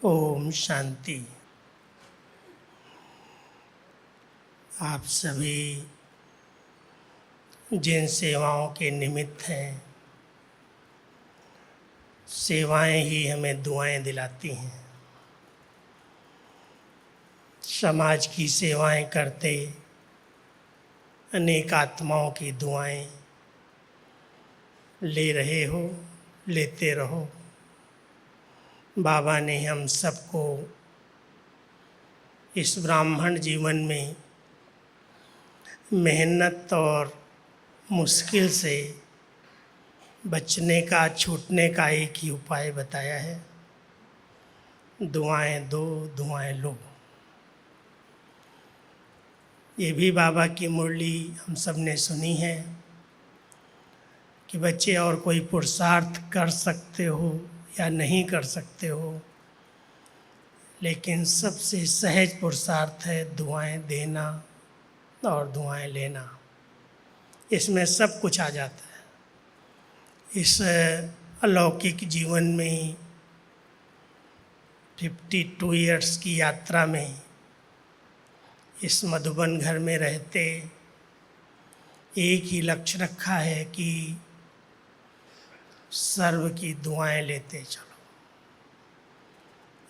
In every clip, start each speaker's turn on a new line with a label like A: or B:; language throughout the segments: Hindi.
A: ओम शांति। आप सभी जिन सेवाओं के निमित्त हैं, सेवाएं ही हमें दुआएं दिलाती हैं। समाज की सेवाएं करते अनेक आत्माओं की दुआएं ले रहे हो, लेते रहो। बाबा ने हम सबको इस ब्राह्मण जीवन में मेहनत और मुश्किल से बचने का, छूटने का एक ही उपाय बताया है, दुआएं दो, दुआएं लो। ये भी बाबा की मुरली हम सब ने सुनी है कि बच्चे और कोई पुरुषार्थ कर सकते हो या नहीं कर सकते हो, लेकिन सबसे सहज पुरुषार्थ है दुआएं देना और दुआएं लेना। इसमें सब कुछ आ जाता है। इस अलौकिक जीवन में 52 इयर्स की यात्रा में इस मधुबन घर में रहते एक ही लक्ष्य रखा है कि सर्व की दुआएं लेते चलो,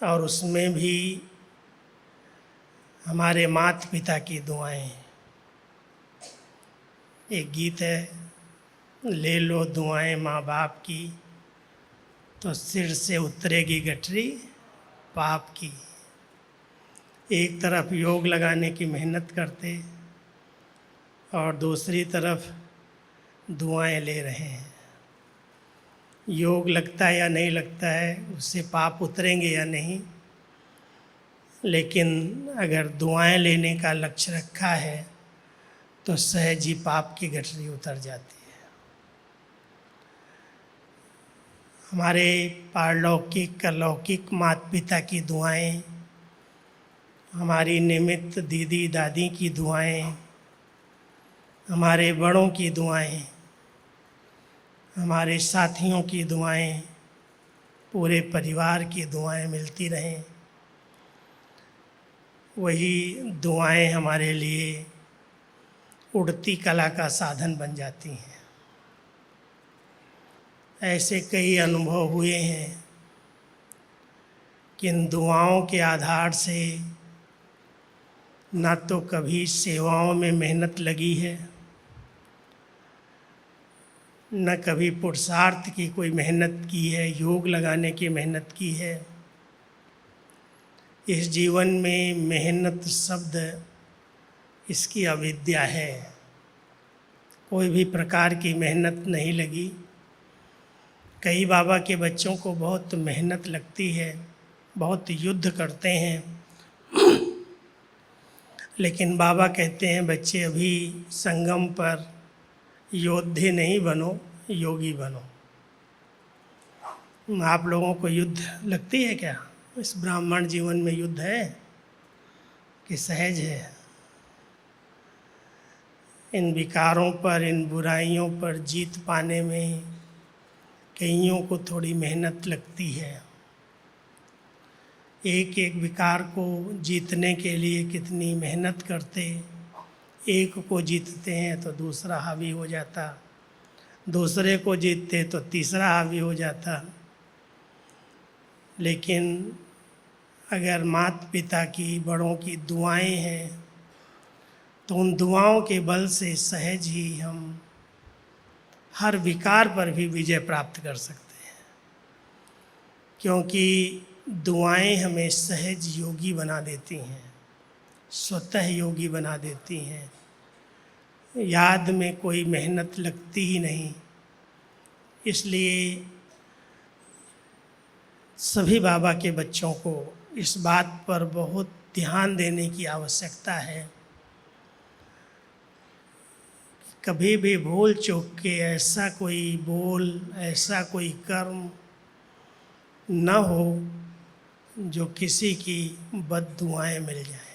A: और उसमें भी हमारे माता पिता की दुआएं। एक गीत है, ले लो दुआएं माँ बाप की तो सिर से उतरेगी गठरी पाप की। एक तरफ योग लगाने की मेहनत करते और दूसरी तरफ दुआएं ले रहे हैं। योग लगता है या नहीं लगता है, उससे पाप उतरेंगे या नहीं, लेकिन अगर दुआएं लेने का लक्ष्य रखा है तो सहज ही पाप की गठरी उतर जाती है। हमारे पारलौकिक अलौकिक माता पिता की दुआएं, हमारी निमित्त दीदी दादी की दुआएं, हमारे बड़ों की दुआएं, हमारे साथियों की दुआएं, पूरे परिवार की दुआएं मिलती रहें। वही दुआएं हमारे लिए उड़ती कला का साधन बन जाती हैं। ऐसे कई अनुभव हुए हैं कि इन दुआओं के आधार से ना तो कभी सेवाओं में मेहनत लगी है, न कभी पुरुषार्थ की कोई मेहनत की है, योग लगाने की मेहनत की है। इस जीवन में मेहनत शब्द इसकी अविद्या है। कोई भी प्रकार की मेहनत नहीं लगी। कई बाबा के बच्चों को बहुत मेहनत लगती है, बहुत युद्ध करते हैं, लेकिन बाबा कहते हैं बच्चे अभी संगम पर योद्धे नहीं बनो, योगी बनो। आप लोगों को युद्ध लगती है क्या? इस ब्राह्मण जीवन में युद्ध है कि सहज है? इन विकारों पर, इन बुराइयों पर जीत पाने में कईयों को थोड़ी मेहनत लगती है। एक एक विकार को जीतने के लिए कितनी मेहनत करते। एक को जीतते हैं तो दूसरा हावी हो जाता, दूसरे को जीतते तो तीसरा हावी हो जाता। लेकिन अगर माता पिता की, बड़ों की दुआएं हैं तो उन दुआओं के बल से सहज ही हम हर विकार पर भी विजय प्राप्त कर सकते हैं, क्योंकि दुआएं हमें सहज योगी बना देती हैं, स्वतः योगी बना देती हैं। याद में कोई मेहनत लगती ही नहीं। इसलिए सभी बाबा के बच्चों को इस बात पर बहुत ध्यान देने की आवश्यकता है। कभी भी भूल चूक के ऐसा कोई बोल, ऐसा कोई कर्म न हो जो किसी की बद्दुआएं मिल जाए।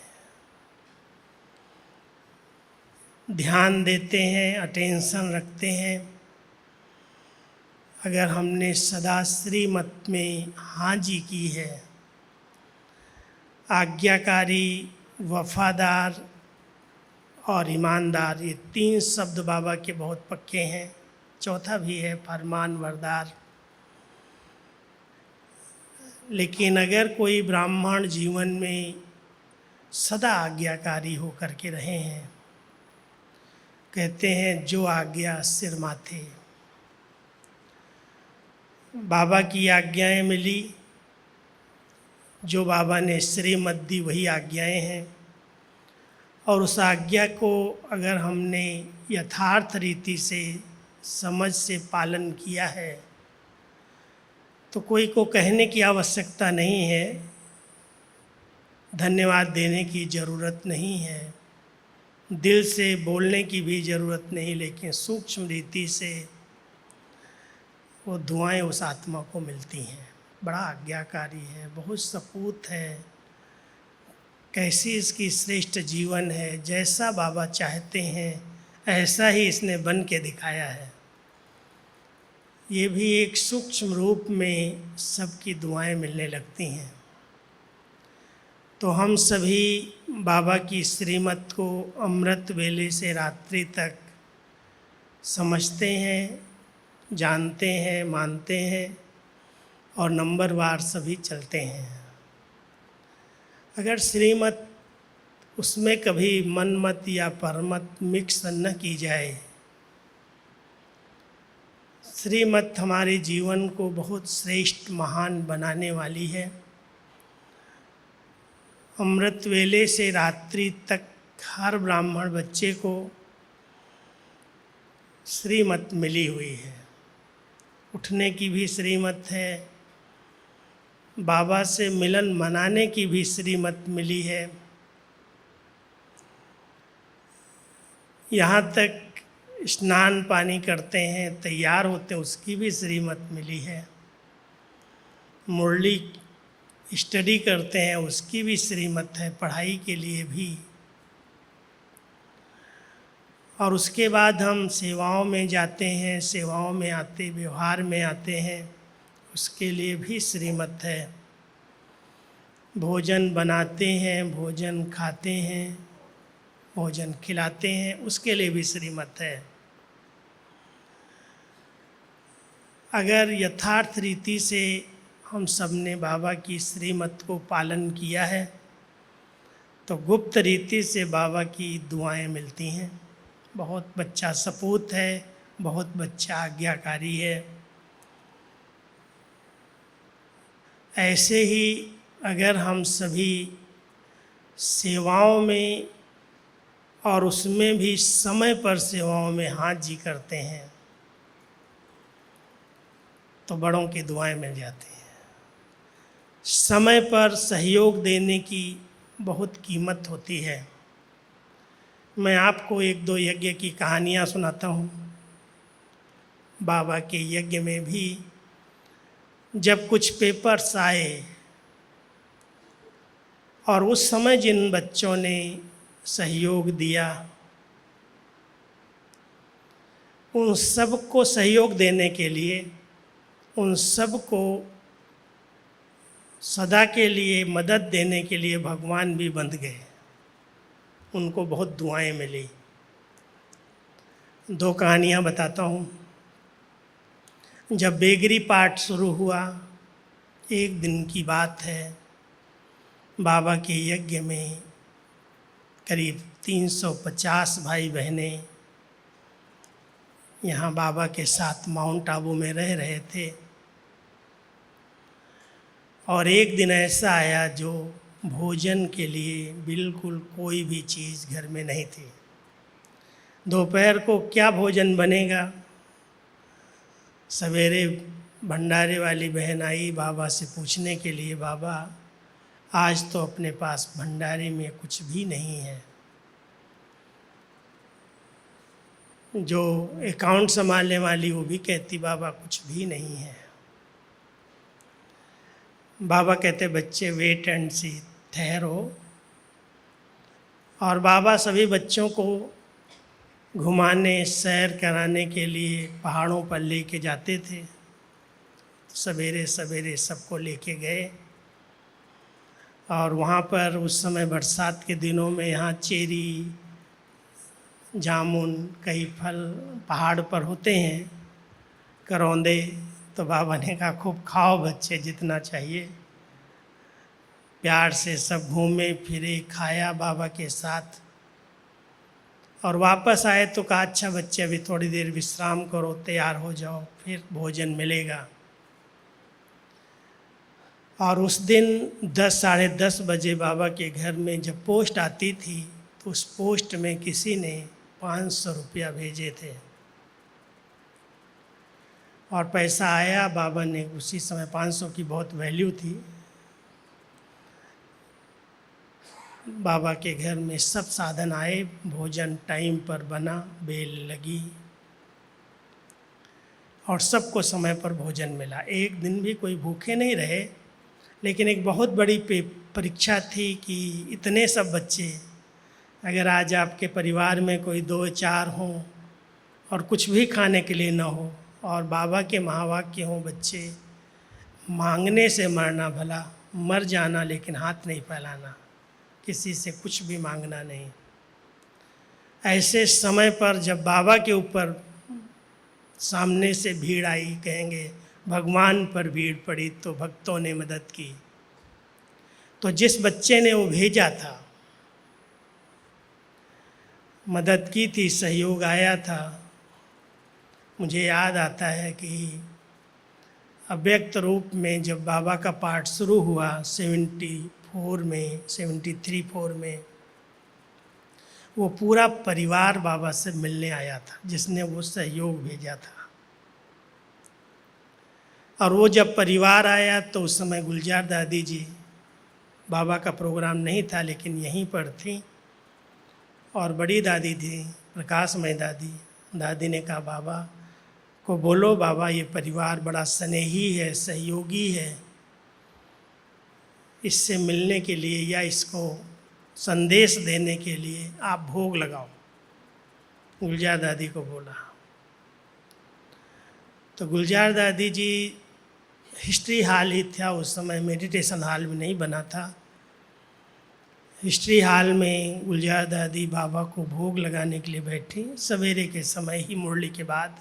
A: ध्यान देते हैं, अटेंशन रखते हैं। अगर हमने सदा श्रीमत में हाँ जी की है आज्ञाकारी, वफादार और ईमानदार, ये 3 शब्द बाबा के बहुत पक्के हैं। चौथा भी है फरमान बरदार। लेकिन अगर कोई ब्राह्मण जीवन में सदा आज्ञाकारी होकर के रहे हैं, कहते हैं जो आज्ञा सिर माथे, बाबा की आज्ञाएं मिली, जो बाबा ने श्रीमत दी वही आज्ञाएं हैं। और उस आज्ञा को अगर हमने यथार्थ रीति से समझ से पालन किया है तो कोई को कहने की आवश्यकता नहीं है, धन्यवाद देने की ज़रूरत नहीं है, दिल से बोलने की भी ज़रूरत नहीं, लेकिन सूक्ष्म रीति से वो दुआएं उस आत्मा को मिलती हैं। बड़ा आज्ञाकारी है, बहुत सपूत है, कैसी इसकी श्रेष्ठ जीवन है, जैसा बाबा चाहते हैं ऐसा ही इसने बन के दिखाया है। ये भी एक सूक्ष्म रूप में सबकी दुआएं मिलने लगती हैं। तो हम सभी बाबा की श्रीमत को अमृत वेले से रात्रि तक समझते हैं, जानते हैं, मानते हैं और नंबरवार सभी चलते हैं। अगर श्रीमत उसमें कभी मनमत या परमत मिक्स न की जाए, श्रीमत हमारे जीवन को बहुत श्रेष्ठ महान बनाने वाली है। अमृत वेले से रात्रि तक हर ब्राह्मण बच्चे को श्रीमत मिली हुई है। उठने की भी श्रीमत है, बाबा से मिलन मनाने की भी श्रीमत मिली है, यहाँ तक स्नान पानी करते हैं, तैयार होते हैं, उसकी भी श्रीमत मिली है। मुरली स्टडी करते हैं, उसकी भी श्रीमत है, पढ़ाई के लिए भी। और उसके बाद हम सेवाओं में जाते हैं, सेवाओं में आते, व्यवहार में आते हैं, उसके लिए भी श्रीमत है। भोजन बनाते हैं, भोजन खाते हैं, भोजन खिलाते हैं, उसके लिए भी श्रीमत है। अगर यथार्थ रीति से हम सब ने बाबा की श्रीमत को पालन किया है तो गुप्त रीति से बाबा की दुआएं मिलती हैं। बहुत बच्चा सपूत है, बहुत बच्चा आज्ञाकारी है। ऐसे ही अगर हम सभी सेवाओं में और उसमें भी समय पर सेवाओं में हाथ जी करते हैं तो बड़ों की दुआएं मिल जाती हैं। समय पर सहयोग देने की बहुत कीमत होती है। मैं आपको 1-2 यज्ञ की कहानियाँ सुनाता हूँ। बाबा के यज्ञ में भी जब कुछ पेपर्स आए और उस समय जिन बच्चों ने सहयोग दिया, उन सबको सहयोग देने के लिए, उन सबको सदा के लिए मदद देने के लिए भगवान भी बंध गए। उनको बहुत दुआएं मिली। 2 कहानियाँ बताता हूँ। जब बेगरी पाठ शुरू हुआ, एक दिन की बात है, बाबा के यज्ञ में करीब 350 भाई बहनें यहाँ बाबा के साथ माउंट आबू में रह रहे थे। और एक दिन ऐसा आया जो भोजन के लिए बिल्कुल कोई भी चीज़ घर में नहीं थी। दोपहर को क्या भोजन बनेगा? सवेरे भंडारे वाली बहन आई बाबा से पूछने के लिए, बाबा आज तो अपने पास भंडारे में कुछ भी नहीं है। जो अकाउंट संभालने वाली वो भी कहती बाबा कुछ भी नहीं है। बाबा कहते बच्चे वेट एंड सी, ठहरो। और बाबा सभी बच्चों को घुमाने, सैर कराने के लिए पहाड़ों पर लेके जाते थे। सवेरे सवेरे सबको लेके गए और वहाँ पर उस समय बरसात के दिनों में यहाँ चेरी, जामुन, कई फल पहाड़ पर होते हैं, करौंदे। तो बाबा ने कहा खूब खाओ बच्चे, जितना चाहिए। प्यार से सब घूमे फिरे, खाया बाबा के साथ, और वापस आए तो कहा अच्छा बच्चे अभी थोड़ी देर विश्राम करो, तैयार हो जाओ, फिर भोजन मिलेगा। और उस दिन 10 साढ़े 10 बजे बाबा के घर में जब पोस्ट आती थी तो उस पोस्ट में किसी ने 500 रुपया भेजे थे, और पैसा आया। बाबा ने उसी समय 500 की बहुत वैल्यू थी। बाबा के घर में सब साधन आए, भोजन टाइम पर बना, बेल लगी और सबको समय पर भोजन मिला। एक दिन भी कोई भूखे नहीं रहे। लेकिन एक बहुत बड़ी परीक्षा थी कि इतने सब बच्चे, अगर आज आपके परिवार में कोई 2-4 हों और कुछ भी खाने के लिए ना हो, और बाबा के महावाक्य हों, बच्चे मांगने से मरना भला, मर जाना लेकिन हाथ नहीं फैलाना, किसी से कुछ भी मांगना नहीं। ऐसे समय पर जब बाबा के ऊपर सामने से भीड़ आई, कहेंगे भगवान पर भीड़ पड़ी तो भक्तों ने मदद की। तो जिस बच्चे ने वो भेजा था, मदद की थी, सहयोग आया था, मुझे याद आता है कि अव्यक्त रूप में जब बाबा का पाठ शुरू हुआ 73-4 में, वो पूरा परिवार बाबा से मिलने आया था, जिसने वो सहयोग भेजा था। और वो जब परिवार आया तो उस समय गुलजार दादी जी, बाबा का प्रोग्राम नहीं था लेकिन यहीं पर थी, और बड़ी दादी थी प्रकाशमय दादी। दादी ने कहा बाबा को बोलो, बाबा ये परिवार बड़ा स्नेही है, सहयोगी है, इससे मिलने के लिए या इसको संदेश देने के लिए आप भोग लगाओ। गुलजार दादी को बोला। तो गुलजार दादी जी, हिस्ट्री हॉल ही था उस समय, मेडिटेशन हॉल में नहीं बना था। हिस्ट्री हॉल में गुलजार दादी बाबा को भोग लगाने के लिए बैठी, सवेरे के समय ही, मुरली के बाद।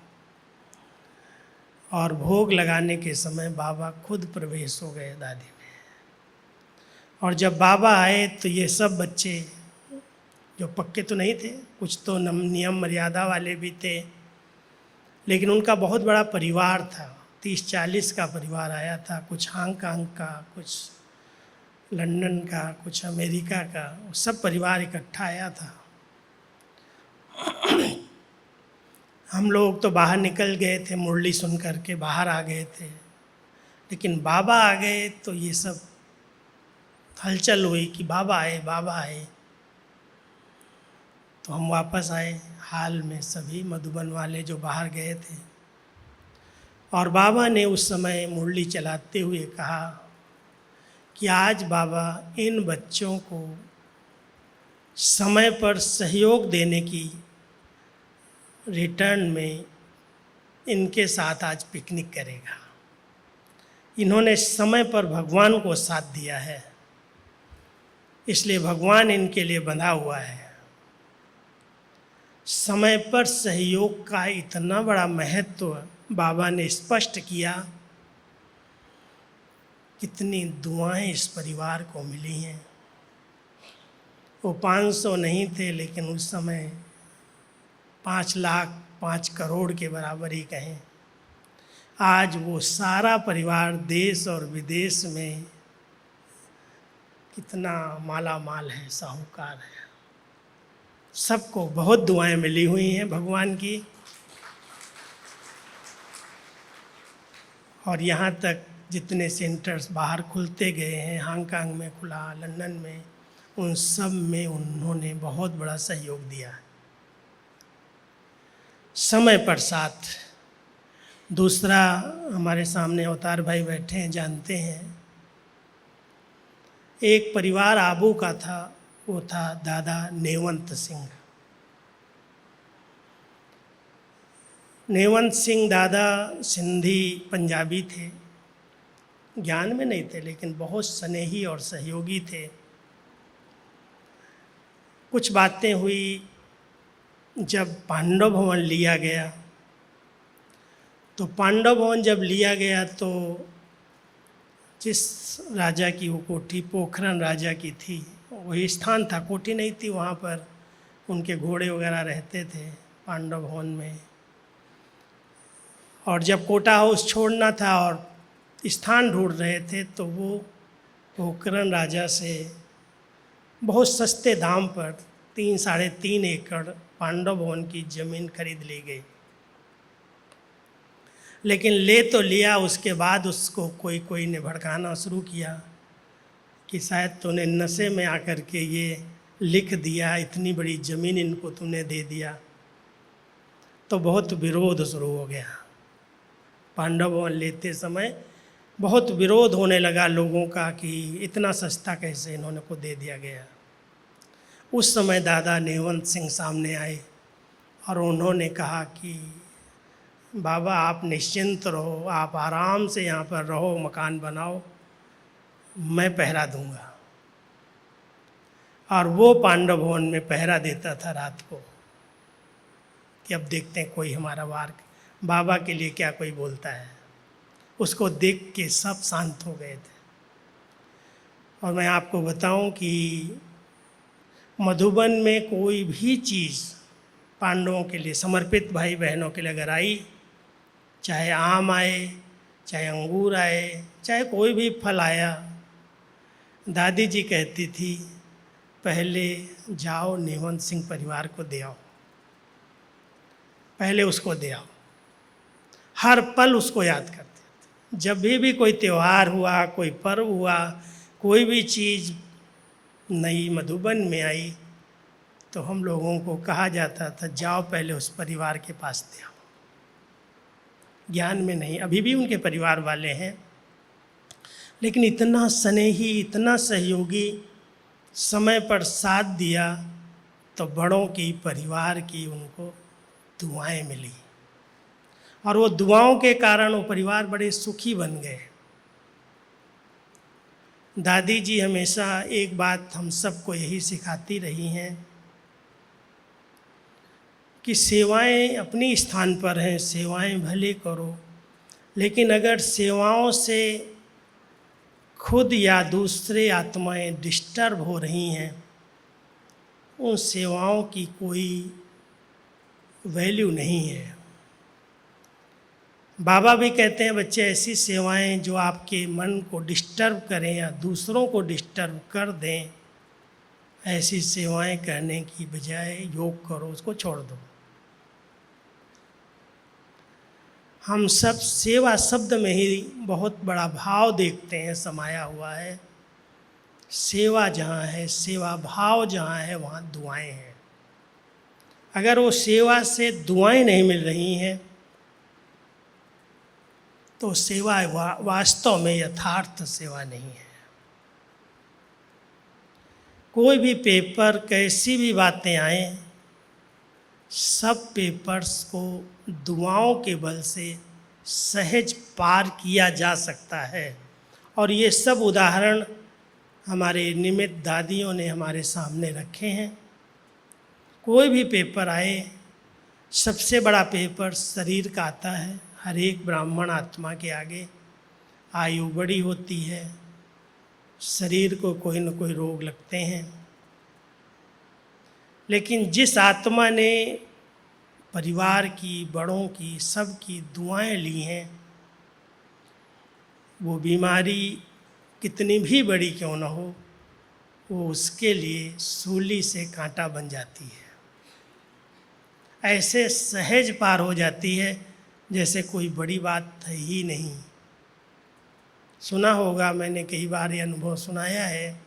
A: और भोग लगाने के समय बाबा खुद प्रवेश हो गए दादी में। और जब बाबा आए तो ये सब बच्चे, जो पक्के तो नहीं थे, कुछ तो नियम मर्यादा वाले भी थे, लेकिन उनका बहुत बड़ा परिवार था, 30-40 का परिवार आया था। कुछ हांगकांग का, कुछ लंदन का, कुछ अमेरिका का, सब परिवार इकट्ठा आया था। हम लोग तो बाहर निकल गए थे, मुरली सुन करके बाहर आ गए थे, लेकिन बाबा आ गए तो ये सब हलचल हुई कि बाबा आए, बाबा आए। तो हम वापस आए हाल में, सभी मधुबन वाले जो बाहर गए थे। और बाबा ने उस समय मुरली चलाते हुए कहा कि आज बाबा इन बच्चों को समय पर सहयोग देने की रिटर्न में इनके साथ आज पिकनिक करेगा। इन्होंने समय पर भगवान को साथ दिया है, इसलिए भगवान इनके लिए बंधा हुआ है। समय पर सहयोग का इतना बड़ा महत्व बाबा ने स्पष्ट किया। कितनी दुआएं इस परिवार को मिली हैं। वो 500 नहीं थे, लेकिन उस समय 5 लाख 5 करोड़ के बराबर ही कहें। आज वो सारा परिवार देश और विदेश में कितना माला माल है, साहूकार है। सबको बहुत दुआएं मिली हुई हैं भगवान की। और यहाँ तक जितने सेंटर्स बाहर खुलते गए हैं, हांगकांग में खुला, लंदन में, उन सब में उन्होंने बहुत बड़ा सहयोग दिया। समय पर साथ। दूसरा, हमारे सामने अवतार भाई बैठे हैं, जानते हैं, एक परिवार आबू का था, वो था दादा नेवंत सिंह। नेवंत सिंह दादा सिंधी पंजाबी थे, ज्ञान में नहीं थे, लेकिन बहुत स्नेही और सहयोगी थे। कुछ बातें हुई जब पांडव भवन लिया गया, तो पांडव भवन जब लिया गया तो जिस राजा की वो कोठी पोखरन राजा की थी, वही स्थान था, कोठी नहीं थी, वहाँ पर उनके घोड़े वगैरह रहते थे पांडव भवन में। और जब कोटा हाउस छोड़ना था और स्थान ढूंढ रहे थे, तो वो पोखरन राजा से बहुत सस्ते दाम पर 3-3.5 एकड़ पांडव भवन की ज़मीन खरीद ली गई। लेकिन ले तो लिया, उसके बाद उसको कोई ने भड़काना शुरू किया कि शायद तूने नशे में आकर के ये लिख दिया, इतनी बड़ी ज़मीन इनको तूने दे दिया। तो बहुत विरोध शुरू हो गया। पांडव भवन लेते समय बहुत विरोध होने लगा लोगों का कि इतना सस्ता कैसे इन्होंने को दे दिया गया। उस समय दादा नेवंत सिंह सामने आए और उन्होंने कहा कि बाबा आप निश्चिंत रहो, आप आराम से यहाँ पर रहो, मकान बनाओ, मैं पहरा दूंगा। और वो पांडव भवन में पहरा देता था रात को कि अब देखते हैं कोई हमारा वार बाबा के लिए क्या कोई बोलता है। उसको देख के सब शांत हो गए थे। और मैं आपको बताऊं कि मधुबन में कोई भी चीज़ पांडवों के लिए समर्पित भाई बहनों के लिए अगर आई, चाहे आम आए, चाहे अंगूर आए, चाहे कोई भी फल आया, दादी जी कहती थी पहले जाओ नेवंत सिंह परिवार को दे आओ, पहले उसको दे आओ। हर पल उसको याद करते थे। जब भी कोई त्यौहार हुआ, कोई पर्व हुआ, कोई भी चीज़ नई मधुबन में आई, तो हम लोगों को कहा जाता था जाओ पहले उस परिवार के पास दे आओ। ज्ञान में नहीं, अभी भी उनके परिवार वाले हैं, लेकिन इतना स्नेही, इतना सहयोगी, समय पर साथ दिया, तो बड़ों की, परिवार की उनको दुआएं मिली। और वो दुआओं के कारण वो परिवार बड़े सुखी बन गए। दादी जी हमेशा एक बात हम सबको यही सिखाती रही हैं कि सेवाएं अपनी स्थान पर हैं, सेवाएं भले करो, लेकिन अगर सेवाओं से खुद या दूसरे आत्माएं डिस्टर्ब हो रही हैं, उन सेवाओं की कोई वैल्यू नहीं है। बाबा भी कहते हैं बच्चे ऐसी सेवाएं जो आपके मन को डिस्टर्ब करें या दूसरों को डिस्टर्ब कर दें, ऐसी सेवाएं करने की बजाय योग करो, उसको छोड़ दो। हम सब सेवा शब्द में ही बहुत बड़ा भाव देखते हैं समाया हुआ है। सेवा जहाँ है, सेवा भाव जहाँ है, वहाँ दुआएं हैं। अगर वो सेवा से दुआएं नहीं मिल रही हैं, तो सेवा वास्तव में यथार्थ सेवा नहीं है। कोई भी पेपर, कैसी भी बातें आएं, सब पेपर्स को दुआओं के बल से सहज पार किया जा सकता है। और ये सब उदाहरण हमारे निमित्त दादियों ने हमारे सामने रखे हैं। कोई भी पेपर आए, सबसे बड़ा पेपर शरीर का आता है। हर एक ब्राह्मण आत्मा के आगे आयु बड़ी होती है, शरीर को कोई न कोई रोग लगते हैं, लेकिन जिस आत्मा ने परिवार की, बड़ों की, सबकी दुआएं ली हैं, वो बीमारी कितनी भी बड़ी क्यों न हो, वो उसके लिए सूली से कांटा बन जाती है। ऐसे सहज पार हो जाती है जैसे कोई बड़ी बात है ही नहीं। सुना होगा, मैंने कई बार ये अनुभव सुनाया है।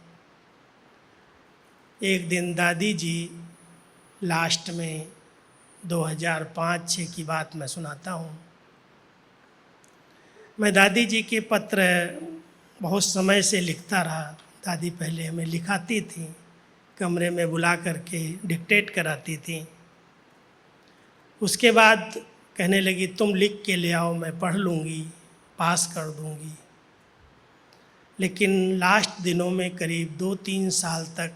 A: एक दिन दादी जी, लास्ट में 2005-06 की बात मैं सुनाता हूँ। मैं दादी जी के पत्र बहुत समय से लिखता रहा। दादी पहले हमें लिखाती थी, कमरे में बुला करके डिक्टेट कराती थी। उसके बाद कहने लगी तुम लिख के ले आओ, मैं पढ़ लूँगी, पास कर दूँगी। लेकिन लास्ट दिनों में करीब 2-3 साल तक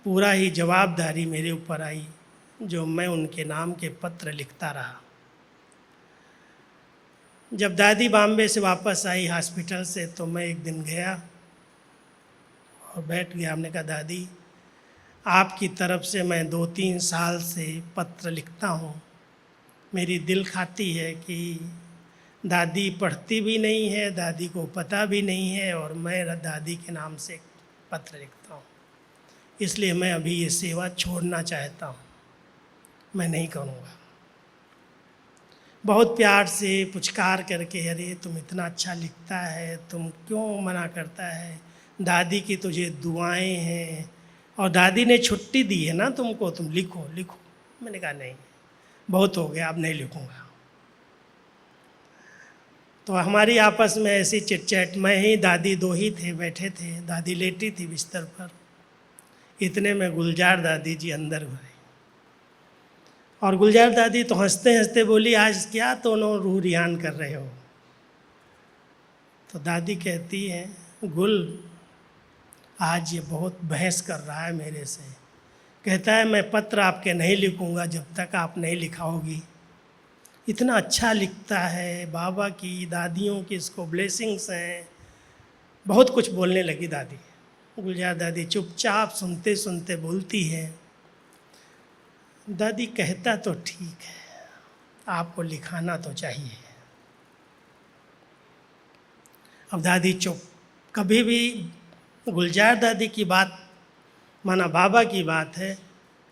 A: पूरा ही जवाबदारी मेरे ऊपर आई, जो मैं उनके नाम के पत्र लिखता रहा। जब दादी बॉम्बे से वापस आई हॉस्पिटल से, तो मैं एक दिन गया और बैठ गया। हमने कहा, दादी, आपकी तरफ से मैं 2-3 साल से पत्र लिखता हूँ। मेरी दिल खाती है कि दादी पढ़ती भी नहीं है, दादी को पता भी नहीं है, और मैं दादी के नाम से पत्र लिखता हूँ। इसलिए मैं अभी ये सेवा छोड़ना चाहता हूँ, मैं नहीं करूँगा। बहुत प्यार से पुचकार करके, अरे तुम इतना अच्छा लिखता है, तुम क्यों मना करता है? दादी की तुझे दुआएं हैं, और दादी ने छुट्टी दी है ना तुमको, तुम लिखो लिखो। मैंने कहा, नहीं, बहुत हो गया, अब नहीं लिखूँगा। तो हमारी आपस में ऐसी चिट चैट, मैं ही दादी दो ही थे, बैठे थे, दादी लेटी थी बिस्तर पर। इतने में गुलजार दादी जी अंदर गए, और गुलजार दादी तो हंसते हंसते बोली, आज क्या दोनों रूह रियान कर रहे हो? तो दादी कहती है, गुल, आज ये बहुत बहस कर रहा है मेरे से। कहता है, मैं पत्र आपके नहीं लिखूंगा जब तक आप नहीं लिखाओगी। इतना अच्छा लिखता है, बाबा की, दादियों की इसको ब्लेसिंग्स हैं। बहुत कुछ बोलने लगी दादी। गुलजार दादी चुपचाप सुनते सुनते बोलती है, दादी कहता तो ठीक है, आपको लिखाना तो चाहिए। अब दादी चुप। कभी भी गुलजार दादी की बात, माना बाबा की बात है,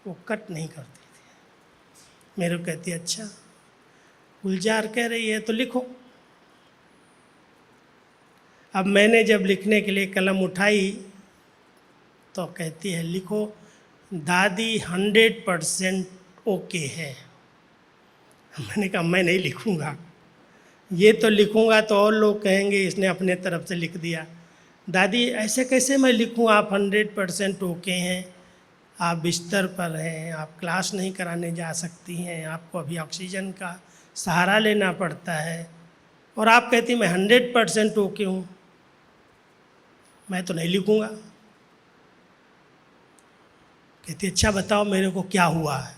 A: वो कट नहीं करती थी। मेरे को कहती, अच्छा गुलजार कह रही है तो लिखो। अब मैंने जब लिखने के लिए कलम उठाई तो कहती है, लिखो, दादी 100% ओके है। मैंने कहा, मैं नहीं लिखूँगा, ये तो लिखूँगा तो और लोग कहेंगे इसने अपने तरफ से लिख दिया। दादी, ऐसे कैसे मैं लिखूँ? आप 100% ओके हैं, आप बिस्तर पर हैं, आप क्लास नहीं कराने जा सकती हैं, आपको अभी ऑक्सीजन का सहारा लेना पड़ता है, और आप कहती मैं 100% ओके हूँ, मैं तो नहीं लिखूँगा। कहती, अच्छा बताओ मेरे को क्या हुआ है?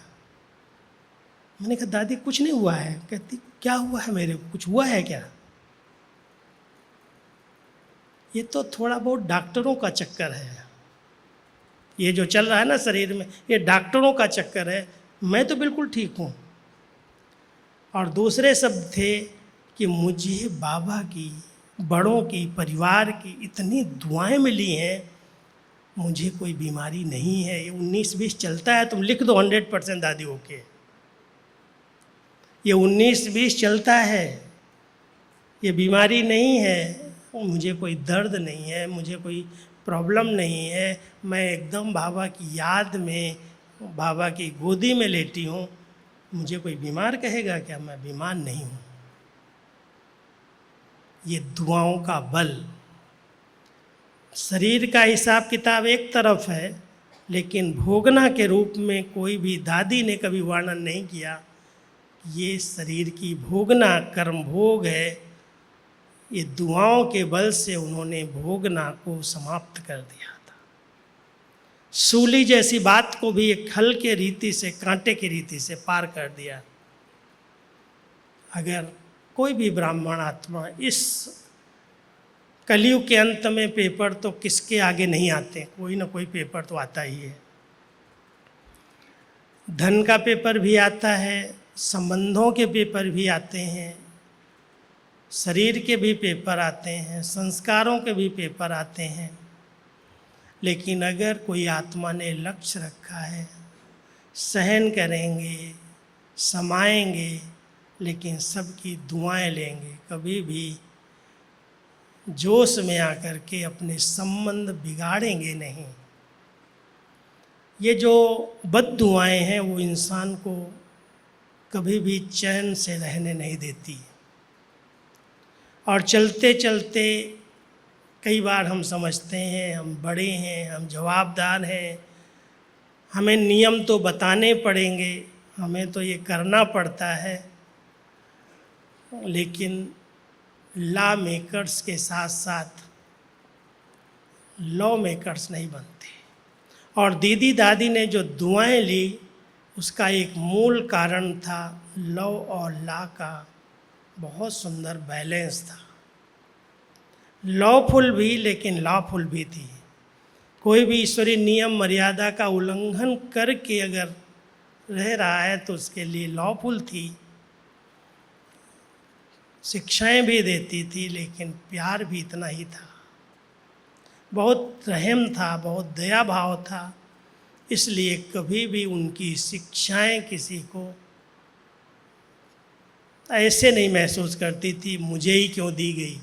A: मैंने कहा, दादी कुछ नहीं हुआ है। कहती, क्या हुआ है मेरे को? कुछ हुआ है क्या? ये तो थोड़ा बहुत डॉक्टरों का चक्कर है, ये जो चल रहा है ना शरीर में, ये डॉक्टरों का चक्कर है, मैं तो बिल्कुल ठीक हूँ। और दूसरे शब्द थे कि मुझे बाबा की, बड़ों की, परिवार की इतनी दुआएं मिली हैं, मुझे कोई बीमारी नहीं है। ये 19-20 चलता है, तुम लिख दो 100% दादी ओके। ये 19-20 चलता है, ये बीमारी नहीं है, मुझे कोई दर्द नहीं है, मुझे कोई प्रॉब्लम नहीं है, मैं एकदम बाबा की याद में, बाबा की गोदी में लेटी हूँ। मुझे कोई बीमार कहेगा क्या? मैं बीमार नहीं हूँ। ये दुआओं का बल। शरीर का हिसाब किताब एक तरफ है, लेकिन भोगना के रूप में कोई भी दादी ने कभी वर्णन नहीं किया। ये शरीर की भोगना कर्म भोग है, ये दुआओं के बल से उन्होंने भोगना को समाप्त कर दिया था। सूली जैसी बात को भी एक खल के रीति से, कांटे की रीति से पार कर दिया। अगर कोई भी ब्राह्मण आत्मा इस कलयुग के अंत में, पेपर तो किसके आगे नहीं आते, कोई ना कोई पेपर तो आता ही है। धन का पेपर भी आता है, संबंधों के पेपर भी आते हैं, शरीर के भी पेपर आते हैं, संस्कारों के भी पेपर आते हैं। लेकिन अगर कोई आत्मा ने लक्ष्य रखा है, सहन करेंगे, समाएंगे, लेकिन सबकी दुआएं लेंगे, कभी भी जोश में आकर के अपने संबंध बिगाड़ेंगे नहीं। ये जो बद दुआएं हैं वो इंसान को कभी भी चैन से रहने नहीं देती। और चलते चलते कई बार हम समझते हैं हम बड़े हैं, हम जवाबदार हैं, हमें नियम तो बताने पड़ेंगे, हमें तो ये करना पड़ता है। लेकिन लॉ मेकर्स के साथ साथ लॉ मेकर्स नहीं बनते। और दीदी दादी ने जो दुआएं ली उसका एक मूल कारण था लव और लॉ का बहुत सुंदर बैलेंस था। लॉफुल भी लेकिन लॉफुल भी थी। कोई भी ईश्वरीय नियम मर्यादा का उल्लंघन करके अगर रह रहा है तो उसके लिए लॉफुल थी। शिक्षाएं भी देती थी लेकिन प्यार भी इतना ही था। बहुत रहम था, बहुत दया भाव था। इसलिए कभी भी उनकी शिक्षाएं किसी को ऐसे नहीं महसूस करती थी मुझे ही क्यों दी गई।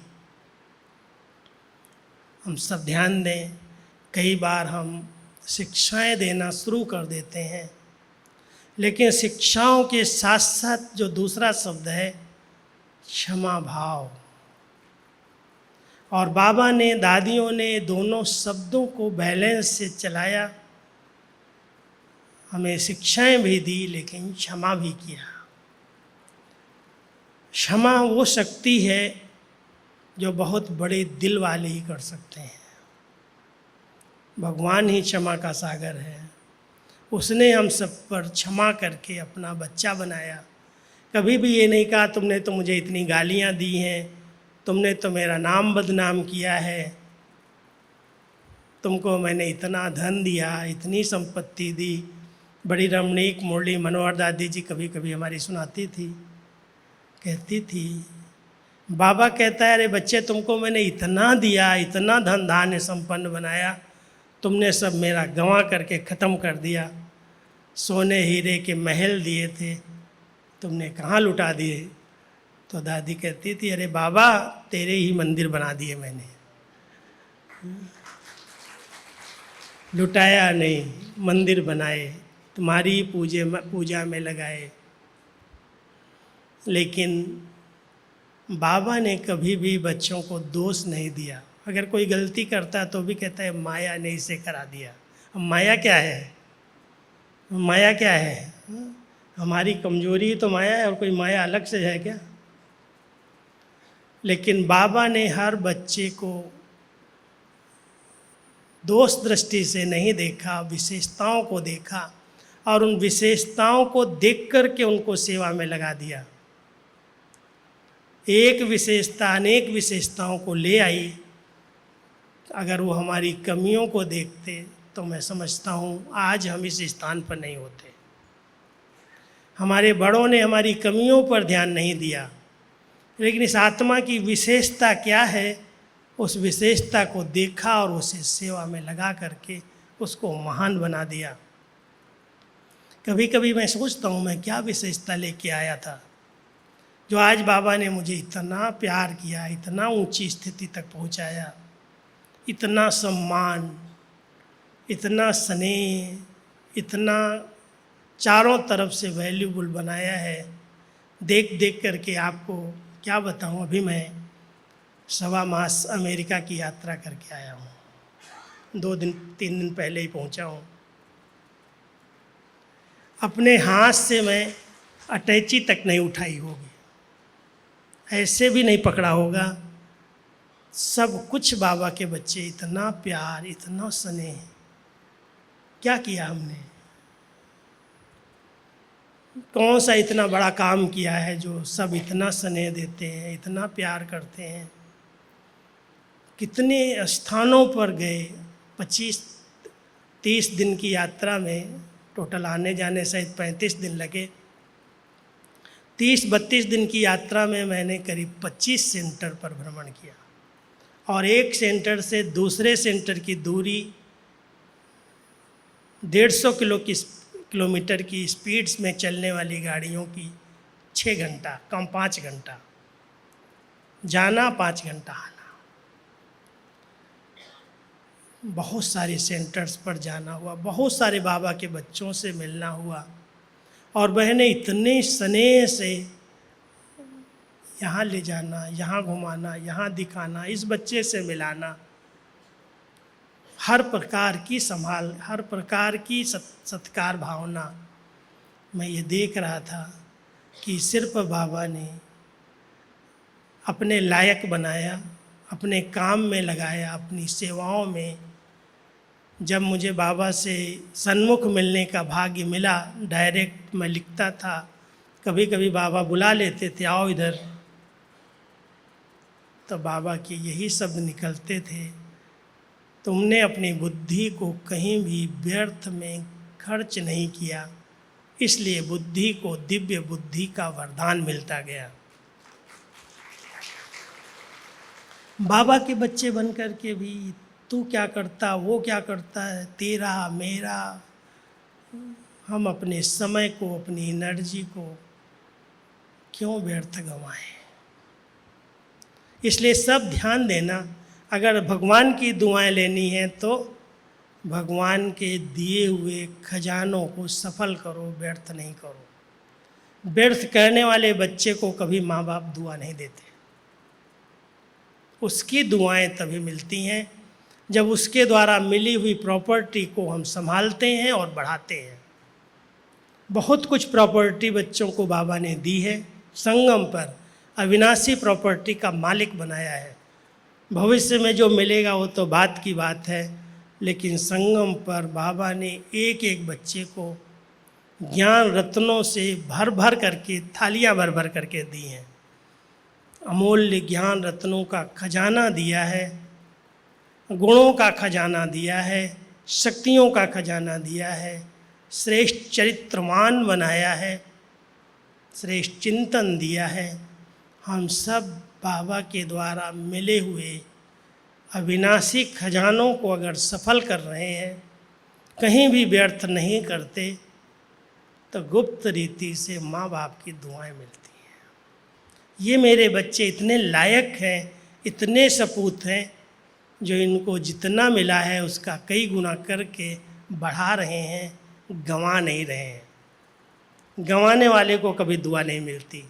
A: हम सब ध्यान दें, कई बार हम शिक्षाएं देना शुरू कर देते हैं लेकिन शिक्षाओं के साथ साथ जो दूसरा शब्द है क्षमा भाव, और बाबा ने दादियों ने दोनों शब्दों को बैलेंस से चलाया। हमें शिक्षाएं भी दी लेकिन क्षमा भी किया। क्षमा वो शक्ति है जो बहुत बड़े दिल वाले ही कर सकते हैं। भगवान ही क्षमा का सागर है। उसने हम सब पर क्षमा करके अपना बच्चा बनाया। कभी भी ये नहीं कहा तुमने तो मुझे इतनी गालियाँ दी हैं, तुमने तो मेरा नाम बदनाम किया है, तुमको मैंने इतना धन दिया, इतनी संपत्ति दी। बड़ी रमणीक मुरली मनोहर दादी जी कभी कभी हमारी सुनाती थी, कहती थी बाबा कहता है अरे बच्चे तुमको मैंने इतना दिया, इतना धन धान्य संपन्न बनाया, तुमने सब मेरा गंवा करके ख़त्म कर दिया। सोने हीरे के महल दिए थे, तुमने कहाँ लुटा दिए। तो दादी कहती थी अरे बाबा तेरे ही मंदिर बना दिए मैंने, लुटाया नहीं, मंदिर बनाए, तुम्हारी पूजा में लगाए। लेकिन बाबा ने कभी भी बच्चों को दोष नहीं दिया। अगर कोई गलती करता तो भी कहता है माया ने इसे करा दिया। अब माया क्या है? माया क्या है? हमारी कमजोरी तो माया है, और कोई माया अलग से है क्या? लेकिन बाबा ने हर बच्चे को दोष दृष्टि से नहीं देखा, विशेषताओं को देखा और उन विशेषताओं को देख कर के उनको सेवा में लगा दिया। एक विशेषता अनेक विशेषताओं को ले आई। अगर वो हमारी कमियों को देखते तो मैं समझता हूँ आज हम इस स्थान पर नहीं होते। हमारे बड़ों ने हमारी कमियों पर ध्यान नहीं दिया, लेकिन इस आत्मा की विशेषता क्या है उस विशेषता को देखा और उसे सेवा में लगा करके उसको महान बना दिया। कभी कभी मैं सोचता हूँ मैं क्या विशेषता लेके आया था जो आज बाबा ने मुझे इतना प्यार किया, इतना ऊंची स्थिति तक पहुँचाया, इतना सम्मान, इतना स्नेह, इतना चारों तरफ से वैल्यूबल बनाया है। देख देख करके आपको क्या बताऊं, अभी मैं 1.25 मास अमेरिका की यात्रा करके आया हूँ। 3 दिन पहले ही पहुँचा हूँ। अपने हाथ से मैं अटैची तक नहीं उठाई होगी, ऐसे भी नहीं पकड़ा होगा। सब कुछ बाबा के बच्चे, इतना प्यार, इतना स्नेह, क्या किया हमने? कौन सा इतना बड़ा काम किया है जो सब इतना स्नेह देते हैं, इतना प्यार करते हैं? कितने स्थानों पर गए, 25-30 दिन की यात्रा में, टोटल आने जाने सहित 35 दिन लगे। 30-32 दिन की यात्रा में मैंने करीब 25 सेंटर पर भ्रमण किया और एक सेंटर से दूसरे सेंटर की दूरी 150 किलोमीटर की स्पीड्स में चलने वाली गाड़ियों की 6 घंटा, कम 5 घंटा जाना, 5 घंटा आना। बहुत सारे सेंटर्स पर जाना हुआ, बहुत सारे बाबा के बच्चों से मिलना हुआ और बहनें इतने स्नेह से यहाँ ले जाना, यहाँ घुमाना, यहाँ दिखाना, इस बच्चे से मिलाना, हर प्रकार की संभाल, हर प्रकार की सत्कार भावना। मैं ये देख रहा था कि सिर्फ बाबा ने अपने लायक बनाया, अपने काम में लगाया, अपनी सेवाओं में। जब मुझे बाबा से सन्मुख मिलने का भाग्य मिला, डायरेक्ट मैं लिखता था, कभी कभी बाबा बुला लेते थे, आओ इधर, तो बाबा के यही शब्द निकलते थे, तुमने अपनी बुद्धि को कहीं भी व्यर्थ में खर्च नहीं किया, इसलिए बुद्धि को दिव्य बुद्धि का वरदान मिलता गया। बाबा के बच्चे बन कर के भी तू क्या करता, वो क्या करता है, तेरा मेरा, हम अपने समय को, अपनी एनर्जी को क्यों व्यर्थ गंवाएं। इसलिए सब ध्यान देना, अगर भगवान की दुआएं लेनी है तो भगवान के दिए हुए खजानों को सफल करो, व्यर्थ नहीं करो। व्यर्थ करने वाले बच्चे को कभी माँ बाप दुआ नहीं देते। उसकी दुआएं तभी मिलती हैं जब उसके द्वारा मिली हुई प्रॉपर्टी को हम संभालते हैं और बढ़ाते हैं। बहुत कुछ प्रॉपर्टी बच्चों को बाबा ने दी है, संगम पर अविनाशी प्रॉपर्टी का मालिक बनाया है। भविष्य में जो मिलेगा वो तो बात की बात है, लेकिन संगम पर बाबा ने एक एक बच्चे को ज्ञान रत्नों से भर भर करके, थालियाँ भर भर करके दी हैं। अमूल्य ज्ञान रत्नों का खजाना दिया है, गुणों का खजाना दिया है, शक्तियों का खजाना दिया है, श्रेष्ठ चरित्रवान बनाया है, श्रेष्ठ चिंतन दिया है। हम सब बाबा के द्वारा मिले हुए अविनाशी खजानों को अगर सफल कर रहे हैं, कहीं भी व्यर्थ नहीं करते, तो गुप्त रीति से माँ बाप की दुआएं मिलती हैं। ये मेरे बच्चे इतने लायक हैं, इतने सपूत हैं, जो इनको जितना मिला है उसका कई गुना करके बढ़ा रहे हैं, गंवा नहीं रहे हैं। गंवाने वाले को कभी दुआ नहीं मिलती।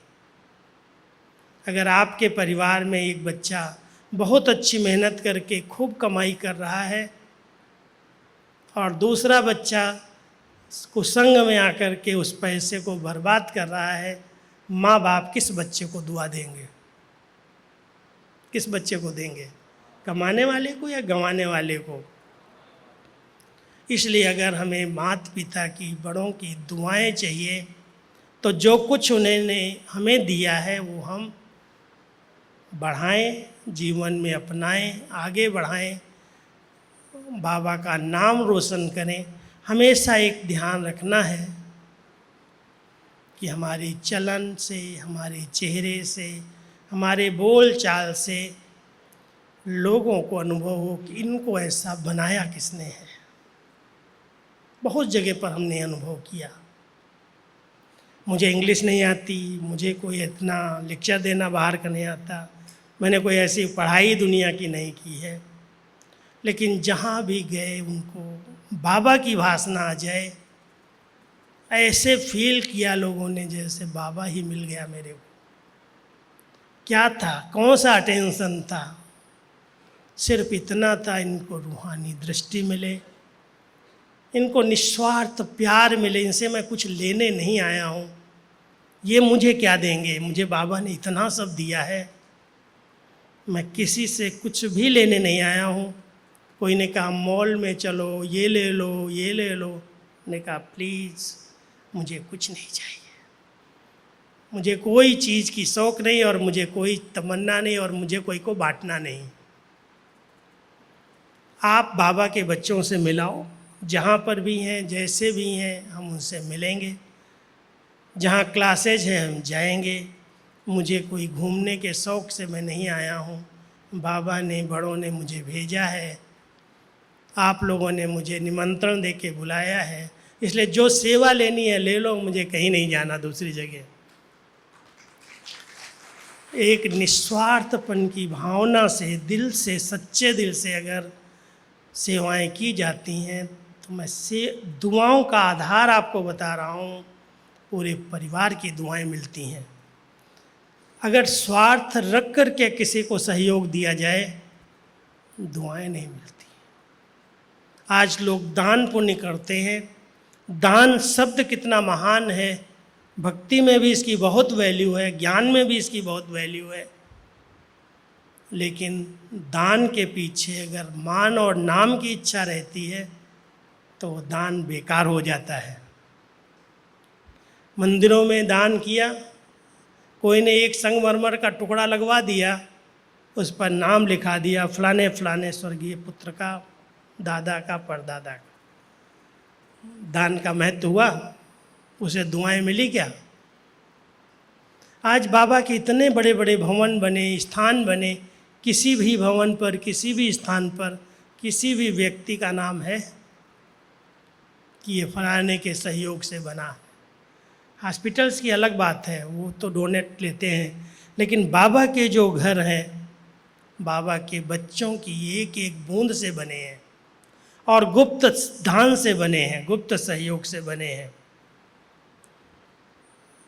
A: अगर आपके परिवार में एक बच्चा बहुत अच्छी मेहनत करके खूब कमाई कर रहा है और दूसरा बच्चा कुसंग में आकर के उस पैसे को बर्बाद कर रहा है, माँ बाप किस बच्चे को दुआ देंगे? किस बच्चे को देंगे? कमाने वाले को या गंवाने वाले को? इसलिए अगर हमें माता पिता की, बड़ों की दुआएं चाहिए, तो जो कुछ उन्होंने हमें दिया है वो हम बढ़ाएं, जीवन में अपनाएं, आगे बढ़ाएं, बाबा का नाम रोशन करें। हमेशा एक ध्यान रखना है कि हमारे चलन से, हमारे चेहरे से, हमारे बोल चाल से लोगों को अनुभव हो कि इनको ऐसा बनाया किसने है। बहुत जगह पर हमने अनुभव किया। मुझे इंग्लिश नहीं आती, मुझे कोई इतना लेक्चर देना बाहर का नहीं आता, मैंने कोई ऐसी पढ़ाई दुनिया की नहीं की है, लेकिन जहाँ भी गए उनको बाबा की भाषा आ जाए, ऐसे फील किया लोगों ने जैसे बाबा ही मिल गया मेरे को। क्या था, कौन सा अटेंशन था? सिर्फ इतना था, इनको रूहानी दृष्टि मिले, इनको निस्वार्थ प्यार मिले, इनसे मैं कुछ लेने नहीं आया हूँ, ये मुझे क्या देंगे, मुझे बाबा ने इतना सब दिया है, मैं किसी से कुछ भी लेने नहीं आया हूँ। कोई ने कहा मॉल में चलो, ये ले लो, ये ले लो, मैंने कहा प्लीज़ मुझे कुछ नहीं चाहिए, मुझे कोई चीज़ की शौक़ नहीं और मुझे कोई तमन्ना नहीं और मुझे कोई को बांटना नहीं। आप बाबा के बच्चों से मिलाओ, जहाँ पर भी हैं, जैसे भी हैं, हम उनसे मिलेंगे। जहाँ क्लासेज हैं हम जाएंगे। मुझे कोई घूमने के शौक़ से मैं नहीं आया हूँ, बाबा ने, बड़ों ने मुझे भेजा है, आप लोगों ने मुझे निमंत्रण दे के बुलाया है, इसलिए जो सेवा लेनी है ले लो, मुझे कहीं नहीं जाना दूसरी जगह। एक निस्वार्थपन की भावना से, दिल से, सच्चे दिल से अगर सेवाएं की जाती हैं, तो मैं दुआओं का आधार आपको बता रहा हूँ, पूरे परिवार की दुआएं मिलती हैं। अगर स्वार्थ रख कर के किसी को सहयोग दिया जाए, दुआएं नहीं मिलती। आज लोग दान पुण्य करते हैं। दान शब्द कितना महान है, भक्ति में भी इसकी बहुत वैल्यू है, ज्ञान में भी इसकी बहुत वैल्यू है। लेकिन दान के पीछे अगर मान और नाम की इच्छा रहती है तो वो दान बेकार हो जाता है। मंदिरों में दान किया, कोई ने एक संगमरमर का टुकड़ा लगवा दिया, उस पर नाम लिखा दिया फलाने फलाने स्वर्गीय पुत्र का, दादा का, परदादा का। दान का महत्व हुआ? उसे दुआएं मिली क्या? आज बाबा के इतने बड़े बड़े भवन बने, स्थान बने, किसी भी भवन पर, किसी भी स्थान पर किसी भी व्यक्ति का नाम है कि ये फलाने के सहयोग से बना है। हॉस्पिटल्स की अलग बात है, वो तो डोनेट लेते हैं, लेकिन बाबा के जो घर हैं, बाबा के बच्चों की एक एक बूंद से बने हैं और गुप्त दान से बने हैं, गुप्त सहयोग से बने हैं।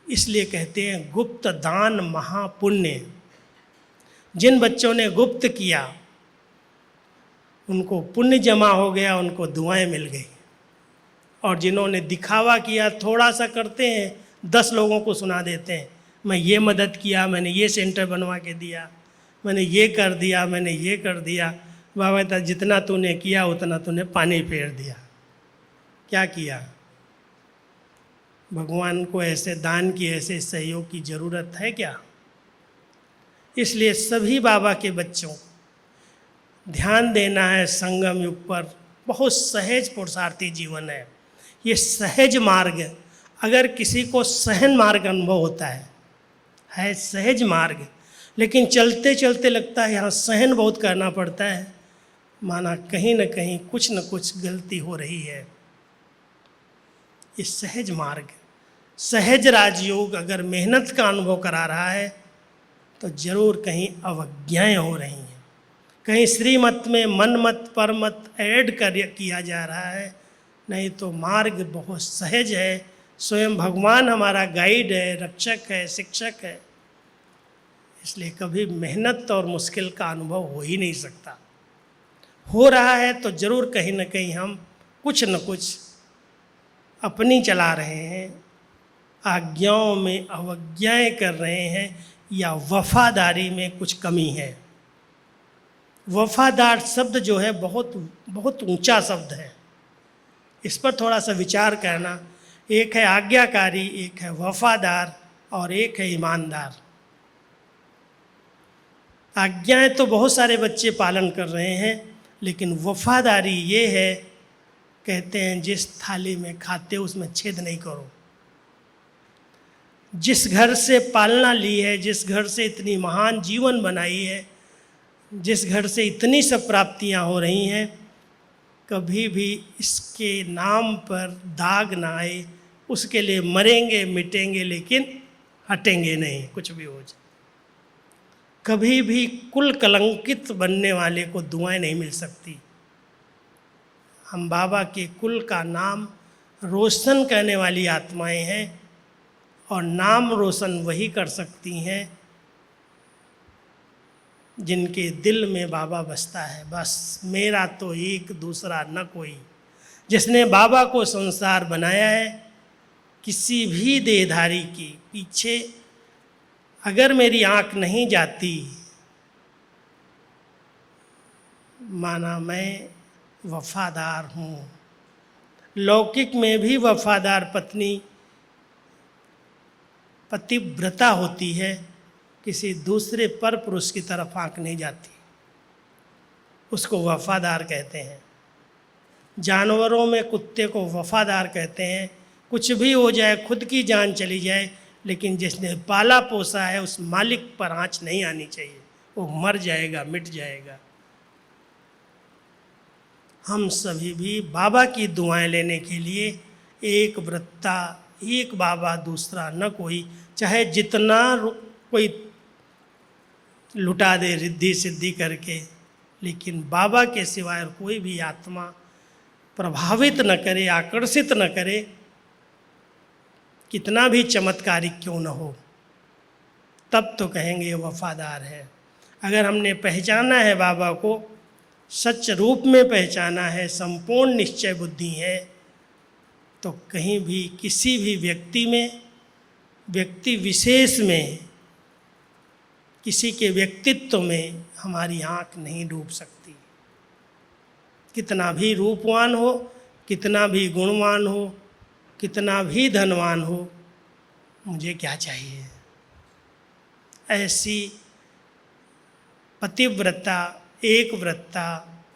A: इसलिए कहते हैं गुप्त दान महापुण्य। जिन बच्चों ने गुप्त किया उनको पुण्य जमा हो गया, उनको दुआएं मिल गई। और जिन्होंने दिखावा किया, थोड़ा सा करते हैं, 10 लोगों को सुना देते हैं, मैं ये मदद किया, मैंने ये सेंटर बनवा के दिया, मैंने ये कर दिया, मैंने ये कर दिया। बाबा कहता जितना तूने किया उतना तूने पानी फेर दिया। क्या किया? भगवान को ऐसे दान की, ऐसे सहयोग की ज़रूरत है क्या? इसलिए सभी बाबा के बच्चों को ध्यान देना है संगम युग पर। बहुत सहज पुरुषार्थी जीवन है ये। सहज मार्ग, अगर किसी को सहन मार्ग अनुभव होता है सहज मार्ग, लेकिन चलते चलते लगता है यहाँ सहन बहुत करना पड़ता है, माना कहीं न कहीं कुछ न कुछ गलती हो रही है। ये सहज मार्ग, सहज राजयोग अगर मेहनत का अनुभव करा रहा है तो जरूर कहीं अवज्ञाएं हो रही हैं, कहीं श्रीमत में मन मत पर मत ऐड किया जा रहा है। नहीं तो मार्ग बहुत सहज है। स्वयं भगवान हमारा गाइड है, रक्षक है, शिक्षक है। इसलिए कभी मेहनत और मुश्किल का अनुभव हो ही नहीं सकता। हो रहा है तो जरूर कहीं न कहीं हम कुछ न कुछ अपनी चला रहे हैं, आज्ञाओं में अवज्ञाएं कर रहे हैं, या वफादारी में कुछ कमी है। वफादार शब्द जो है बहुत बहुत ऊंचा शब्द है, इस पर थोड़ा सा विचार करना। एक है आज्ञाकारी, एक है वफादार और एक है ईमानदार। आज्ञाएं तो बहुत सारे बच्चे पालन कर रहे हैं, लेकिन वफादारी ये है, कहते हैं जिस थाली में खाते हो उसमें छेद नहीं करो। जिस घर से पालना ली है, जिस घर से इतनी महान जीवन बनाई है, जिस घर से इतनी सब प्राप्तियां हो रही हैं, कभी भी इसके नाम पर दाग ना आए। उसके लिए मरेंगे मिटेंगे लेकिन हटेंगे नहीं, कुछ भी हो जाए। कभी भी कुल कलंकित बनने वाले को दुआएं नहीं मिल सकती। हम बाबा के कुल का नाम रोशन करने वाली आत्माएं हैं, और नाम रोशन वही कर सकती हैं जिनके दिल में बाबा बसता है। बस मेरा तो एक, दूसरा न कोई। जिसने बाबा को संसार बनाया है, किसी भी देहधारी के पीछे अगर मेरी आंख नहीं जाती, माना मैं वफादार हूँ। लौकिक में भी वफादार पत्नी पतिव्रता होती है, किसी दूसरे पर पुरुष की तरफ आंख नहीं जाती, उसको वफादार कहते हैं। जानवरों में कुत्ते को वफादार कहते हैं। कुछ भी हो जाए, खुद की जान चली जाए, लेकिन जिसने पाला पोसा है उस मालिक पर आँच नहीं आनी चाहिए, वो मर जाएगा, मिट जाएगा। हम सभी भी बाबा की दुआएं लेने के लिए एक व्रता, एक बाबा दूसरा न कोई, चाहे जितना कोई लुटा दे रिद्धि सिद्धि करके, लेकिन बाबा के सिवाय कोई भी आत्मा प्रभावित न करे, आकर्षित न करे, कितना भी चमत्कारिक क्यों न हो, तब तो कहेंगे वफादार है। अगर हमने पहचाना है बाबा को, सच रूप में पहचाना है, संपूर्ण निश्चय बुद्धि है, तो कहीं भी किसी भी व्यक्ति में, व्यक्ति विशेष में किसी के व्यक्तित्व में हमारी आँख नहीं डूब सकती। कितना भी रूपवान हो, कितना भी गुणवान हो, कितना भी धनवान हो, मुझे क्या चाहिए? ऐसी पतिव्रता, एकव्रता,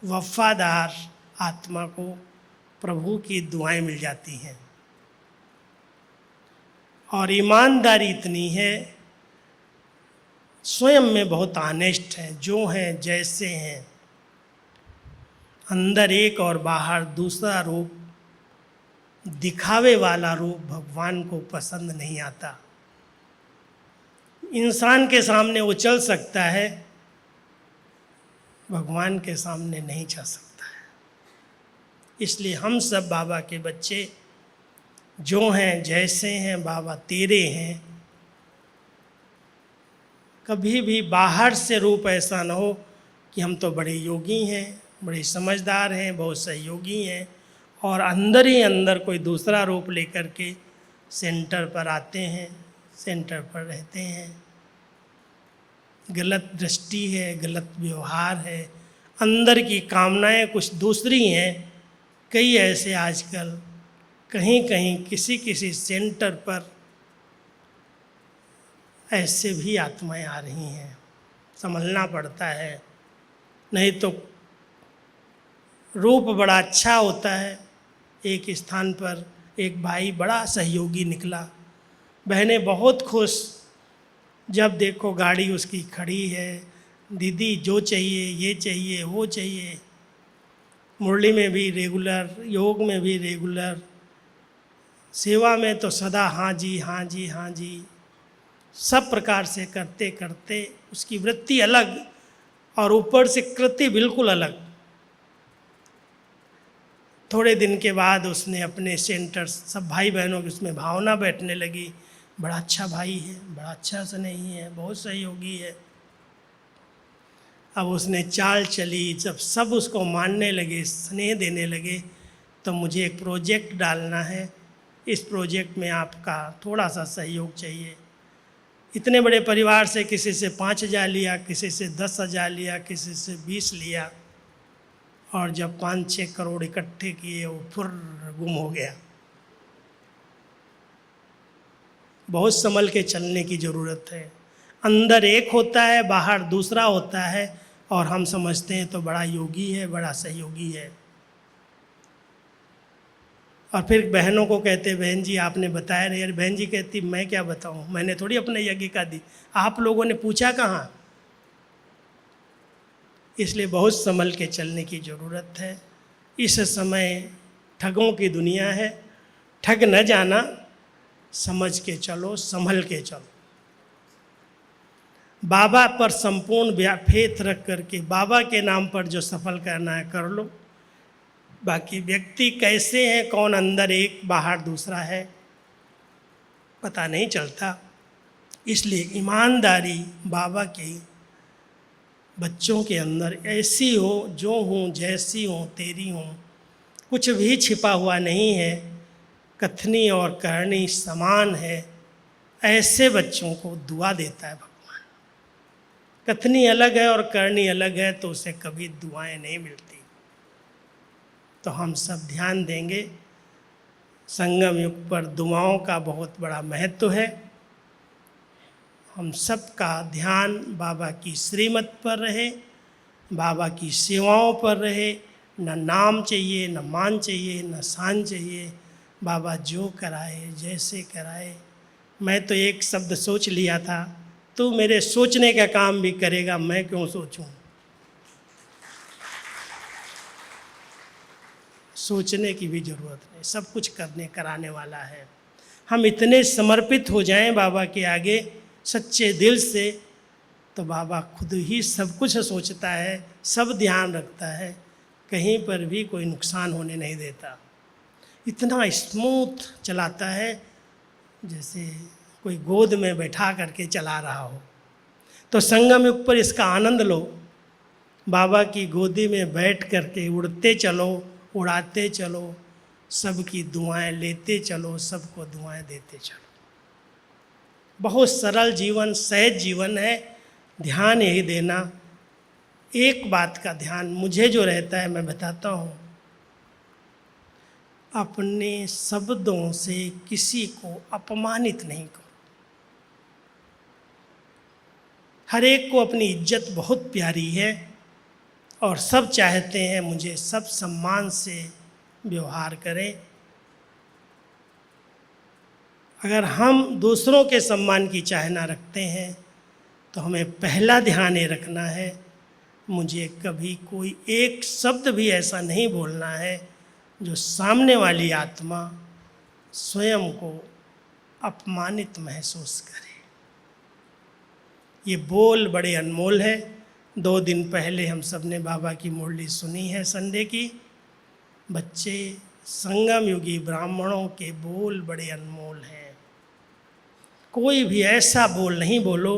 A: वफादार आत्मा को प्रभु की दुआएं मिल जाती हैं। और ईमानदारी इतनी है, स्वयं में बहुत ऑनेस्ट है, जो हैं जैसे हैं, अंदर एक और बाहर दूसरा रूप, दिखावे वाला रूप भगवान को पसंद नहीं आता। इंसान के सामने वो चल सकता है, भगवान के सामने नहीं चल सकता है। इसलिए हम सब बाबा के बच्चे जो हैं जैसे हैं, बाबा तेरे हैं। कभी भी बाहर से रूप ऐसा न हो कि हम तो बड़े योगी हैं, बड़े समझदार हैं, बहुत सहयोगी हैं, और अंदर ही अंदर कोई दूसरा रूप लेकर के सेंटर पर आते हैं, सेंटर पर रहते हैं। गलत दृष्टि है, गलत व्यवहार है, अंदर की कामनाएं कुछ दूसरी हैं। कई ऐसे आजकल कहीं कहीं किसी किसी सेंटर पर ऐसे भी आत्माएं आ रही हैं, संभलना पड़ता है। नहीं तो रूप बड़ा अच्छा होता है। एक स्थान पर एक भाई बड़ा सहयोगी निकला, बहनें बहुत खुश, जब देखो गाड़ी उसकी खड़ी है, दीदी जो चाहिए, ये चाहिए, वो चाहिए। मुरली में भी रेगुलर, योग में भी रेगुलर, सेवा में तो सदा हाँ जी, हाँ जी, हाँ जी। सब प्रकार से करते करते उसकी वृत्ति अलग और ऊपर से कृति बिल्कुल अलग। थोड़े दिन के बाद उसने अपने सेंटर, सब भाई बहनों की उसमें भावना बैठने लगी, बड़ा अच्छा भाई है, बड़ा अच्छा स्नेही है, बहुत सहयोगी है। अब उसने चाल चली, जब सब उसको मानने लगे, स्नेह देने लगे, तो मुझे एक प्रोजेक्ट डालना है, इस प्रोजेक्ट में आपका थोड़ा सा सहयोग चाहिए। इतने बड़े परिवार से किसी से 5,000 लिया, किसी से 10,000 लिया, किसी से 20 लिया, और जब 5-6 करोड़ इकट्ठे किए वो फुर गुम हो गया। बहुत संभल के चलने की ज़रूरत है। अंदर एक होता है, बाहर दूसरा होता है, और हम समझते हैं तो बड़ा योगी है, बड़ा सहयोगी है। और फिर बहनों को कहते, बहन जी आपने बताया नहीं। यार बहन जी कहती, मैं क्या बताऊं, मैंने थोड़ी अपने यज्ञ का दी, आप लोगों ने पूछा कहाँ। इसलिए बहुत संभल के चलने की ज़रूरत है। इस समय ठगों की दुनिया है, ठग न जाना, समझ के चलो, संभल के चलो। बाबा पर संपूर्ण फेथ रख करके बाबा के नाम पर जो सफल करना है कर लो। बाकी व्यक्ति कैसे हैं, कौन अंदर एक बाहर दूसरा है, पता नहीं चलता। इसलिए ईमानदारी बाबा के बच्चों के अंदर ऐसी हो, जो हूँ जैसी हूँ तेरी हूँ, कुछ भी छिपा हुआ नहीं है, कथनी और करनी समान है। ऐसे बच्चों को दुआ देता है भगवान। कथनी अलग है और करनी अलग है, तो उसे कभी दुआएं नहीं मिलती। तो हम सब ध्यान देंगे, संगम युग पर दुआओं का बहुत बड़ा महत्व है। हम सब का ध्यान बाबा की श्रीमत पर रहे, बाबा की सेवाओं पर रहे। न नाम चाहिए, न मान चाहिए, न शान चाहिए। बाबा जो कराए, जैसे कराए। मैं तो एक शब्द सोच लिया था, तू मेरे सोचने का काम भी करेगा, मैं क्यों सोचूं। सोचने की भी ज़रूरत नहीं, सब कुछ करने कराने वाला है। हम इतने समर्पित हो जाएं बाबा के आगे सच्चे दिल से, तो बाबा खुद ही सब कुछ सोचता है, सब ध्यान रखता है, कहीं पर भी कोई नुकसान होने नहीं देता। इतना स्मूथ चलाता है जैसे कोई गोद में बैठा करके चला रहा हो। तो संगम युग पर इसका आनंद लो, बाबा की गोदी में बैठ करके उड़ते चलो, उड़ाते चलो, सबकी दुआएं लेते चलो, सबको दुआएं देते चलो। बहुत सरल जीवन, सहज जीवन है। ध्यान यही देना, एक बात का ध्यान मुझे जो रहता है मैं बताता हूँ, अपने शब्दों से किसी को अपमानित नहीं करो। हर एक को अपनी इज्जत बहुत प्यारी है और सब चाहते हैं मुझे सब सम्मान से व्यवहार करें। अगर हम दूसरों के सम्मान की चाहना रखते हैं तो हमें पहला ध्यान ये रखना है, मुझे कभी कोई एक शब्द भी ऐसा नहीं बोलना है जो सामने वाली आत्मा स्वयं को अपमानित महसूस करे। ये बोल बड़े अनमोल है। 2 दिन पहले हम सब ने बाबा की मुरली सुनी है संडे की। बच्चे, संगम युगी ब्राह्मणों के बोल बड़े अनमोल हैं। कोई भी ऐसा बोल नहीं बोलो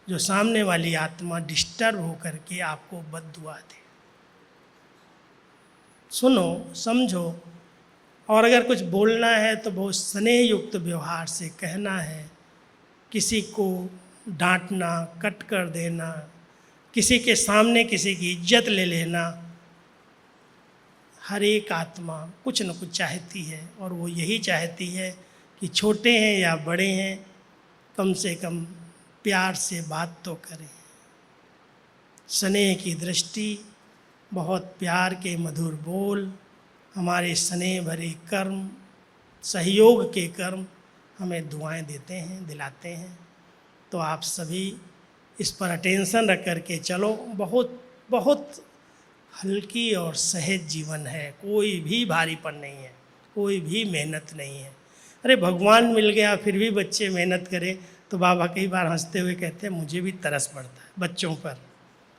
A: जो सामने वाली आत्मा डिस्टर्ब होकर के आपको बद्दुआ दे। सुनो, समझो, और अगर कुछ बोलना है तो बहुत स्नेह युक्त व्यवहार से कहना है। किसी को डांटना, कट कर देना, किसी के सामने किसी की इज्जत ले लेना, हर एक आत्मा कुछ न कुछ चाहती है और वो यही चाहती है कि छोटे हैं या बड़े हैं, कम से कम प्यार से बात तो करें। स्नेह की दृष्टि, बहुत प्यार के मधुर बोल, हमारे स्नेह भरे कर्म, सहयोग के कर्म हमें दुआएं देते हैं, दिलाते हैं। तो आप सभी इस पर अटेंशन रख कर के चलो। बहुत बहुत हल्की और सहज जीवन है, कोई भी भारीपन नहीं है, कोई भी मेहनत नहीं है। अरे भगवान मिल गया फिर भी बच्चे मेहनत करें तो बाबा कई बार हंसते हुए कहते हैं मुझे भी तरस पड़ता है बच्चों पर।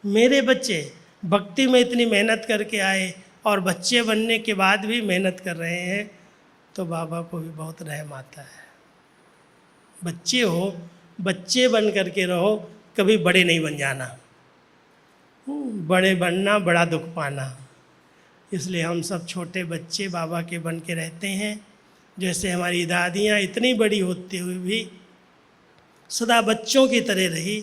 A: मेरे बच्चे भक्ति में इतनी मेहनत करके आए और बच्चे बनने के बाद भी मेहनत कर रहे हैं तो बाबा को भी बहुत रहम आता है। बच्चे हो, बच्चे बन करके रहो, कभी बड़े नहीं बन जाना। बड़े बनना बड़ा दुख पाना। इसलिए हम सब छोटे बच्चे बाबा के बन के रहते हैं। जैसे हमारी दादियाँ इतनी बड़ी होते हुए भी सदा बच्चों की तरह रही,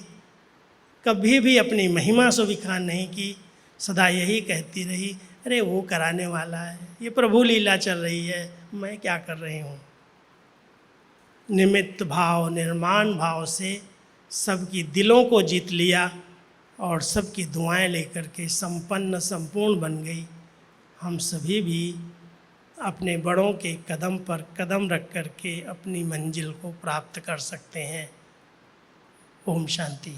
A: कभी भी अपनी महिमा स्वीकार नहीं की, सदा यही कहती रही, अरे वो कराने वाला है, ये प्रभु लीला चल रही है, मैं क्या कर रही हूँ। निमित्त भाव, निर्माण भाव से सबकी दिलों को जीत लिया और सबकी दुआएं लेकर के संपन्न संपूर्ण बन गई। हम सभी भी अपने बड़ों के कदम पर कदम रख कर के अपनी मंजिल को प्राप्त कर सकते हैं। ओम शांति।